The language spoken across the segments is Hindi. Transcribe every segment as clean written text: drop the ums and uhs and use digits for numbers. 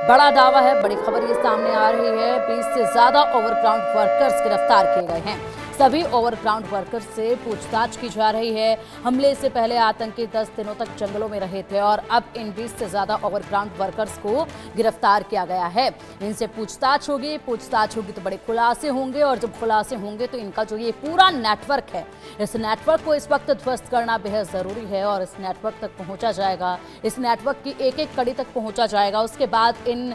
बड़ा दावा है, बड़ी खबर ये सामने आ रही है। 20 से ज्यादा ओवरग्राउंड वर्कर्स गिरफ्तार किए गए हैं। सभी ओवरग्राउंड वर्कर्स से पूछताछ की जा रही है। हमले से पहले आतंकी 10 दिनों तक जंगलों में रहे थे और अब इन 20 से ज्यादा ओवरग्राउंड वर्कर्स को गिरफ्तार किया गया है। इनसे पूछताछ होगी तो बड़े खुलासे होंगे और जब खुलासे होंगे तो इनका जो ये पूरा नेटवर्क है, इस नेटवर्क को इस वक्त ध्वस्त करना बेहद जरूरी है और इस नेटवर्क तक पहुंचा जाएगा, इस नेटवर्क की एक एक कड़ी तक पहुंचा जाएगा। उसके बाद इन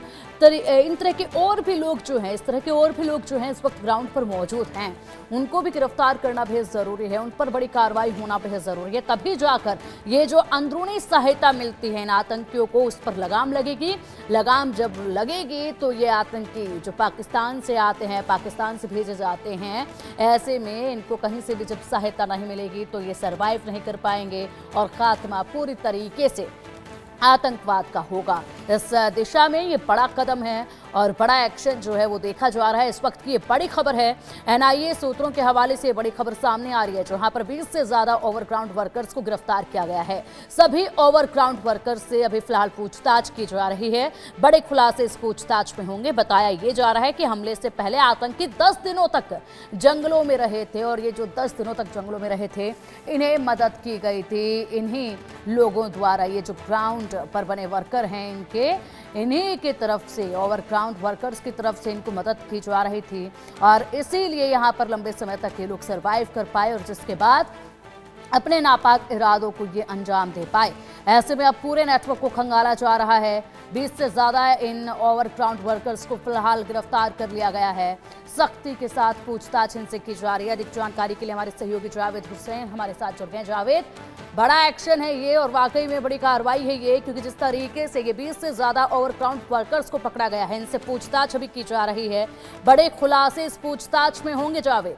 तरह के और भी लोग जो हैं, इस तरह के और भी लोग जो हैं इस वक्त ग्राउंड पर मौजूद हैं, उनको भी गिरफ्तार करना बेहद जरूरी है, उन पर बड़ी कार्रवाई होना बेहद जरूरी है। तभी जाकर ये जो अंदरूनी सहायता मिलती है इन आतंकियों को, उस पर लगाम लगेगी। लगाम जब लगेगी तो ये आतंकी जो पाकिस्तान से आते हैं, पाकिस्तान से भेजे जाते हैं, ऐसे में इनको कहीं से भी जब सहायता नहीं मिलेगी तो ये सरवाइव नहीं कर पाएंगे और खात्मा पूरी तरीके से आतंकवाद का होगा। इस दिशा में ये बड़ा कदम है और बड़ा एक्शन जो है वो देखा जा रहा है। इस वक्त की ये बड़ी खबर है, एनआईए सूत्रों के हवाले से बड़ी खबर सामने आ रही है, जहां पर 20 से ज्यादा ओवरग्राउंड वर्कर्स को गिरफ्तार किया गया है। सभी ओवरग्राउंड वर्कर्स से अभी फिलहाल पूछताछ की जा रही है। बड़े खुलासे इस पूछताछ में होंगे। बताया ये जा रहा है कि हमले से पहले आतंकी 10 दिनों तक जंगलों में रहे थे और ये जो 10 दिनों तक जंगलों में रहे थे, इन्हें मदद की गई थी। इन्हीं लोगों द्वारा, ये जो ग्राउंड पर बने वर्कर हैं इन्हीं की तरफ से, ओवरग्राउंड वर्कर्स की तरफ से इनको मदद की जा रही थी और इसीलिए यहाँ पर लंबे समय तक ये लोग सरवाइव कर पाए और जिसके बाद अपने नापाक इरादों को ये अंजाम दे पाए। ऐसे में अब पूरे नेटवर्क को खंगाला जा रहा है। 20 से ज्यादा इन ओवरग्राउंड वर्कर्स को फिलहाल गिरफ्तार कर लिया गया है। सख्ती के साथ पूछताछ इनसे की जा रही है। अधिक जानकारी के लिए हमारे सहयोगी जावेद हुसैन हमारे साथ जुड़ गए। जावेद, बड़ा एक्शन है ये और वाकई में बड़ी कार्रवाई है ये, क्योंकि जिस तरीके से ये 20 से ज्यादा ओवरग्राउंड वर्कर्स को पकड़ा गया है, इनसे पूछताछ अभी की जा रही है। बड़े खुलासे इस पूछताछ में होंगे। जावेद,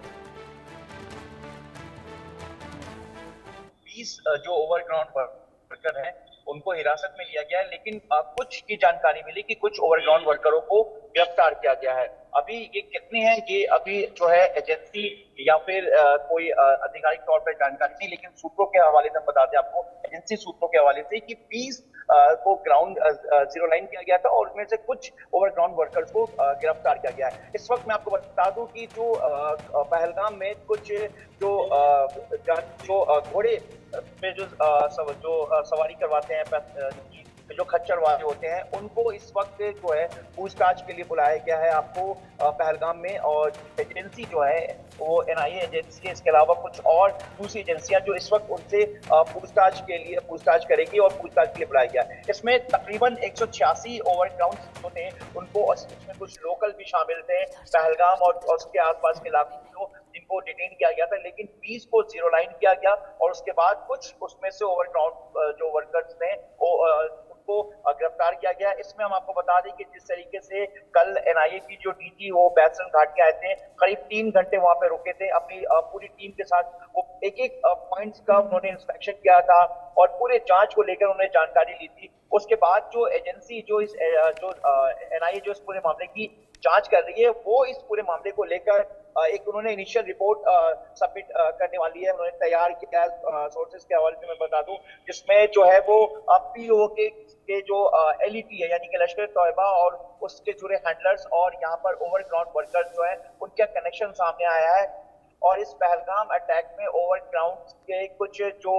20 जो ओवरग्राउंड वर्कर हैं उनको हिरासत में लिया गया है, लेकिन कुछ की जानकारी मिली कि कुछ ओवरग्राउंड वर्करों को गिरफ्तार किया गया है। अभी ये कितने हैं ये अभी जो है एजेंसी या फिर कोई आधिकारिक तौर पर जानकारी नहीं, लेकिन सूत्रों के हवाले से हम बता दें आपको, एजेंसी सूत्रों के हवाले से कि 20 को ग्राउंड जीरो लाइन किया गया था और उसमें से कुछ ओवरग्राउंड वर्कर्स को गिरफ्तार किया गया है। इस वक्त मैं आपको बता दूं कि जो पहलगाम में कुछ जो घोड़े पे जो सवारी करवाते हैं, जो खच्चर वाले होते हैं, उनको इस वक्त जो है पूछताछ के लिए बुलाया गया है आपको पहलगाम में। और एजेंसी जो है वो एनआईए एजेंसी है, इसके अलावा कुछ और दूसरी एजेंसियां जो इस वक्त उनसे पूछताछ करेगी और पूछताछ के लिए बुलाया गया है। इसमें तकरीबन 186 ओवरग्राउंड जो थे उनको, इसमें कुछ लोकल भी शामिल थे पहलगाम और उसके आसपास के इलाकों को, जिनको डिटेन किया गया था, लेकिन 20 को जीरो लाइन किया गया और उसके बाद कुछ उसमें से ओवरग्राउंड जो वर्कर्स थे उनको गिरफ्तार किया गया। इसमें हम आपको बता दें कि जिस तरीके से कल एनआईए की जो डीजी वो बैसन घाट के आए थे, करीब 3 घंटे वहां पे रुके थे अपनी पूरी टीम के साथ। वो एक एक पॉइंट्स का उन्होंने इंस्पेक्शन किया था और पूरे जांच को लेकर उन्होंने जानकारी ली थी। उसके बाद जो एजेंसी जो एनआईए जो इस पूरे मामले की जांच कर रही है, वो इस पूरे मामले को लेकर एक उन्होंने इनिशियल रिपोर्ट सबमिट करने वाली है, उन्होंने तैयार किया है सोर्सेज के हवाले से मैं बता दूं, जिसमें जो है वो पीओ के जो एलईटी है यानी कि लश्कर तौयबा और उसके जुड़े हैंडलर्स और यहाँ पर ओवरग्राउंड वर्कर्स जो है उनका कनेक्शन सामने आया है। और इस पहलगाम अटैक में ओवरग्राउंड के कुछ जो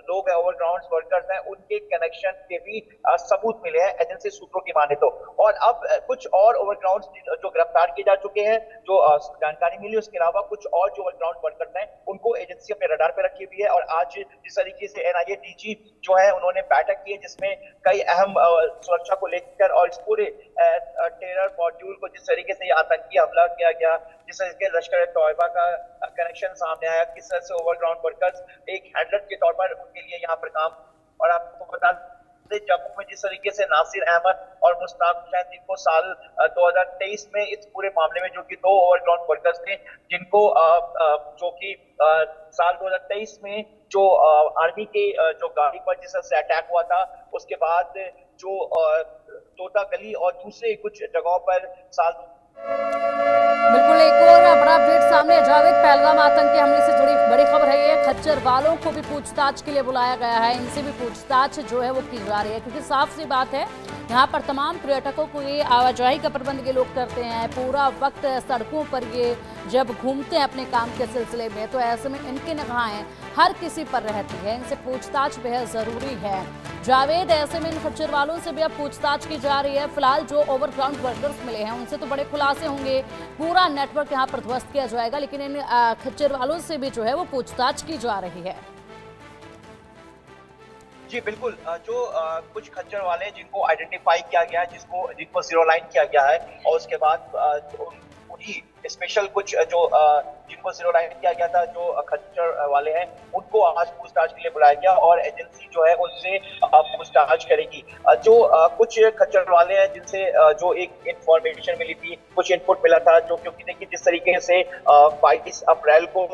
लोग हैं, ओवरग्राउंड वर्कर्स हैं, उनके कनेक्शन के भी सबूत मिले हैं एजेंसी सूत्रों की माने तो। और अब कुछ और ओवरग्राउंड जो गिरफ्तार किए जा चुके हैं, जो जानकारी मिली, उसके अलावा कुछ और जो ओवरग्राउंड वर्कर्स हैं उनको एजेंसी अपने रडार पे रखी हुई है। और आज जिस तरीके से एनआईए डीजी जो है उन्होंने बैठक की है, जिसमें कई अहम सुरक्षा को लेकर और इस पूरे टेरर मॉड्यूल को, जिस तरीके से आतंकी हमला किया गया, जिस तरीके से लश्कर तौयबा का कनेक्शन सामने आया, किस तरह से ओवरग्राउंड वर्कर्स एक हैंडलर के तौर पर उनके लिए यहाँ पर काम। और आपको बता दें जम्मू में जिस तरीके से नासिर अहमद और मुश्ताक हुसैन, जिनको साल 2023 में इस पूरे मामले में, जो कि 2 ओवरग्राउंड वर्कर्स थे, जिनको जो कि साल 2023 में जो आर्मी के जो गाड़ी पर जिस तरह से अटैक हुआ था, उसके बाद जो तोता गली और दूसरे कुछ जगहों पर साल बिल्कुल एक और बड़ा अपडेट सामने है। जावेद, पहलगाम आतंकी हमले से जुड़ी बड़ी खबर है ये। खच्चर वालों को भी पूछताछ के लिए बुलाया गया है, इनसे भी पूछताछ जो है वो की जा रही है, क्योंकि साफ सी बात है यहाँ पर तमाम पर्यटकों को ये आवाजाही का प्रबंध ये लोग करते हैं, पूरा वक्त सड़कों पर ये जब घूमते हैं अपने काम के सिलसिले में, तो ऐसे में इनकी निगाहें हर किसी पर रहती है, इनसे पूछताछ बेहद जरूरी है। जावेद, ऐसे में इन खच्चर वालों से भी अब पूछताछ की जा रही है। फिलहाल जो ओवरग्राउंड वर्कर्स मिले हैं उनसे तो बड़े खुलासे होंगे, पूरा नेटवर्क यहाँ पर ध्वस्त किया जाएगा, लेकिन इन खच्चर वालों से भी जो है वो पूछताछ की जा रही है। जी बिल्कुल, जो कुछ खच्चर वाले जिनको आइडेंटिफाई किया गया है, जिनको जीरो लाइन किया गया है, और उसके बाद उन्हीं स्पेशल कुछ जो जिनको जीरो लाइन किया गया था, जो खच्चर वाले हैं, उनको आज पूछताछ के लिए बुलाया गया और एजेंसी जो है उनसे पूछताछ करेगी। जो कुछ खच्चर वाले हैं जिनसे जो एक इंफॉर्मेशन मिली थी, कुछ इनपुट मिला था, जो क्योंकि देखिए जिस तरीके से 22 अप्रैल को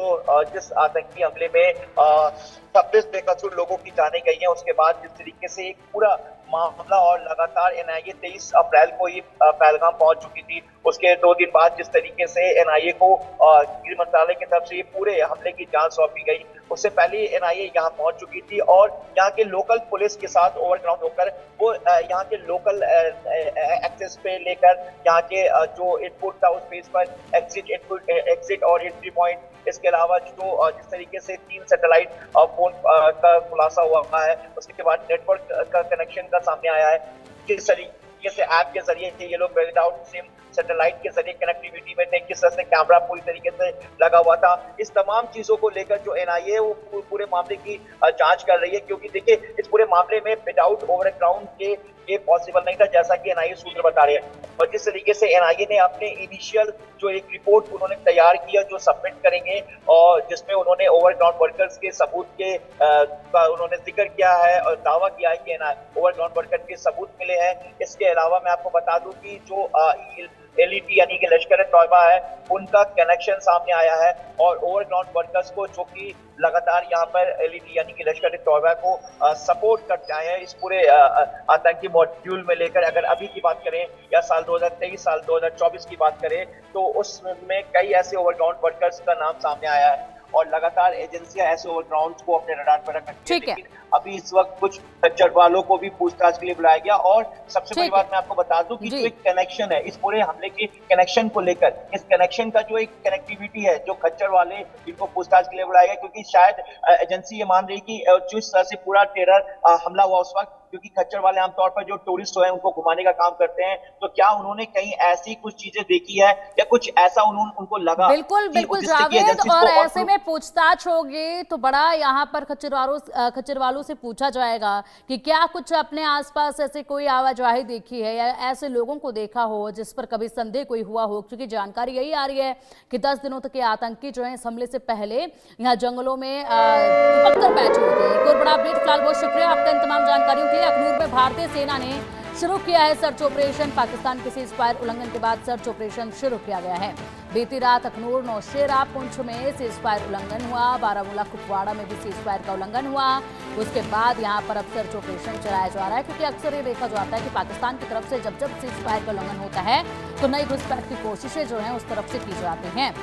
जिस आतंकी हमले में 26 बेकसूर लोगों की जाने गई है, उसके बाद जिस तरीके से एक पूरा मामला और लगातार एनआईए 23 अप्रैल को ही पहलगाम पहुंच चुकी थी। उसके 2 दिन बाद जिस तरीके से एनआईए को गृह मंत्रालय की तरफ से ये पूरे हमले की जांच सौंपी गई, उससे पहले एनआईए यहाँ पहुंच चुकी थी और यहाँ के लोकल पुलिस के साथ ओवरग्राउंड होकर वो यहाँ के लोकल एक्सेस पे लेकर यहाँ के जो इनपुट था उस पेज पर एग्जिट और एंट्री पॉइंट, इसके अलावा जो जिस तरीके से 3 सैटेलाइट फोन का खुलासा हुआ है, उसके बाद नेटवर्क का कनेक्शन का सामने आया है, किस तरीके से ऐप के जरिए ये लोग विदाउट सिम सैटेलाइट के जरिए कनेक्टिविटी में थे, किस तरह से कैमरा पूरी तरीके से लगा हुआ था। इस तमाम चीजों को लेकर जो एनआईए है वो पूरे मामले की जांच कर रही है, क्योंकि देखिए इस पूरे मामले में विदाउट ओवरग्राउंड के ये पॉसिबल नहीं था, जैसा कि एनआईए सूत्र बता रहे हैं। और जिस तरीके से एनआईए ने अपने इनिशियल जो एक रिपोर्ट उन्होंने तैयार किया, जो सबमिट करेंगे, और जिसमें उन्होंने ओवरग्राउंड वर्कर्स के सबूत के का उन्होंने जिक्र किया है और दावा किया है कि ओवरग्राउंड वर्कर के सबूत मिले हैं। इसके अलावा मैं आपको बता दूं कि जो एलईटी यानी कि लश्कर तौयबा है, उनका कनेक्शन सामने आया है और ओवरग्राउंड वर्कर्स को जो कि लगातार यहाँ पर एलईटी यानी कि लश्कर तौयबा को सपोर्ट करते आए हैं इस पूरे आतंकी मॉड्यूल में लेकर। अगर अभी की बात करें या साल 2023 साल 2024 की बात करें, तो उसमें कई ऐसे ओवरग्राउंड वर्कर्स का नाम सामने आया है और लगातार एजेंसियां ऐसे ओवरग्राउंड को अपने रडार पर रख रही है। अभी इस वक्त कुछ खच्चर वालों को भी पूछताछ के लिए बुलाया गया। और सबसे बड़ी बात मैं आपको बता दूं कि जो एक कनेक्शन है इस पूरे हमले के कनेक्शन को लेकर, इस कनेक्शन का जो एक कनेक्टिविटी है, जो खच्चर वाले जिनको पूछताछ के लिए बुलाया गया, क्योंकि शायद एजेंसी ये मान रही कि जिस तरह से पूरा टेरर हमला हुआ उस वक्त, क्योंकि खच्चर वाले आमतौर पर जो टूरिस्ट हैं उनको घुमाने का काम करते हैं, तो क्या उन्होंने कहीं ऐसी कुछ चीजें देखी है या कुछ ऐसा उनको लगा? बिल्कुल जावेद, और ऐसे में पूछताछ होगी तो बड़ा यहाँ पर खच्चर वालों से पूछा जाएगा कि क्या कुछ अपने आसपास ऐसे कोई आवाजाही देखी है या ऐसे लोगों को देखा हो जिस पर कभी संदेह कोई हुआ हो, क्योंकि जानकारी यही आ रही है कि 10 दिनों तक ये आतंकी जो है इस हमले से पहले यहाँ जंगलों में चिपक कर बैठे हुए थे। एक और बड़ा अपडेट, फिलहाल बहुत शुक्रिया आपका इन तमाम जानकारियों के लिए। अखनूर में भारतीय सेना ने शुरू किया है सर्च ऑपरेशन। पाकिस्तान के सीजफायर उल्लंघन के बाद सर्च ऑपरेशन शुरू किया गया है। बीती रात अखनूर, नौशेरा, पुंछ में सीजफायर उल्लंघन हुआ, बारामूला, कुपवाड़ा में भी सीजफायर का उल्लंघन हुआ। उसके बाद यहां पर अब सर्च ऑपरेशन चलाया जा रहा है, क्योंकि अक्सर ये देखा जाता है कि पाकिस्तान की तरफ से जब सीजफायर का उल्लंघन होता है तो नई घुसपैठ की कोशिशें जो हैं उस तरफ से की जाती हैं।